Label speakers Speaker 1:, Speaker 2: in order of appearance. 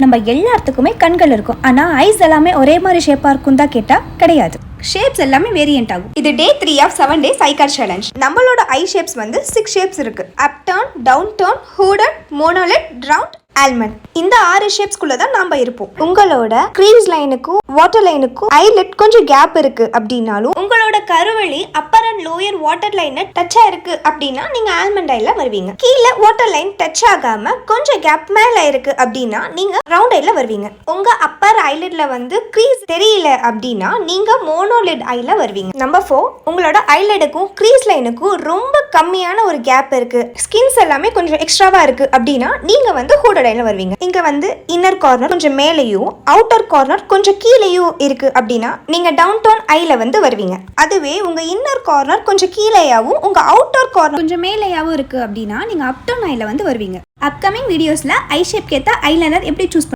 Speaker 1: நம்ம எல்லாத்துக்குமே கண்கள் இருக்கும், ஆனால் ஐஸ் எல்லாமே ஒரே மாதிரி ஷேப்பாக இருக்கும் தான் கேட்டால் கிடையாது. ஷேப்ஸ் எல்லாமே வேரியன்ட் ஆகும்.
Speaker 2: இது day 3 of 7 days eye card challenge. நம்மளோட ஐ ஷேப்ஸ் வந்து 6 ஷேப்ஸ் இருக்கு. Up turn, down turn, hooded, monolid, round, almond. இந்த 6 ஷேப்ஸ்குள்ள தான் நாம இருப்போம். உங்களோட க்ரீஸ் லைனுக்கும் வாட்டர் லைனுக்கும் ஐலெட் கொஞ்சம் கேப் இருக்கு அப்படின்னாலும், உங்களோட கருவழி upper and lower water line touch ஆயிருக்கு அப்படின்னா நீங்க ஆல்மண்ட் ஐல வருவீங்க. கீழே வாட்டர் லைன் டச் ஆகாம கொஞ்சம் கேப் மேல இருக்கு அப்படின்னா நீங்க ரவுண்ட் ஐல வருவீங்க. உங்க அப்பர் ஐலெட்ல வந்து க்ரீஸ் தெரியல அப்படின்னா நீங்க மோனோலிட் ஐல வருவீங்க. நம்பர் 4, உங்களோட ஐலெட்டுக்கும் க்ரீஸ் லைனுக்கும் ரொம்ப கம்மியான ஒரு கேப் இருக்கு, ஸ்கின்ஸ் எல்லாமே கொஞ்சம் எக்ஸ்ட்ராவா இருக்கு அப்படின்னா நீங்க வந்து ஹூடன் ஐல வருவீங்க. இங்க வந்து இன்னர் கார்னர் கொஞ்சம் மேலேயும் அவுட்டர் கார்னர் கொஞ்சம் கீழேயும் இருக்கு அப்படின்னா நீங்க டவுன் டவுன் ஐல வந்து வருவீங்க. அதுவே உங்க இன்னர் கார்னர் கொஞ்சம் கீழேயாவும் உங்க அவுட்டர் கார்னர்
Speaker 1: கொஞ்சம் மேலேயாவும் இருக்கு அப்படின்னா நீங்க அப் டவுன் ஐல வந்து வருவீங்க. அப்கமிங் வீடியோஸ்ல ஐ ஷேப் கேத்த ஐலைனர் எப்படி சூஸ்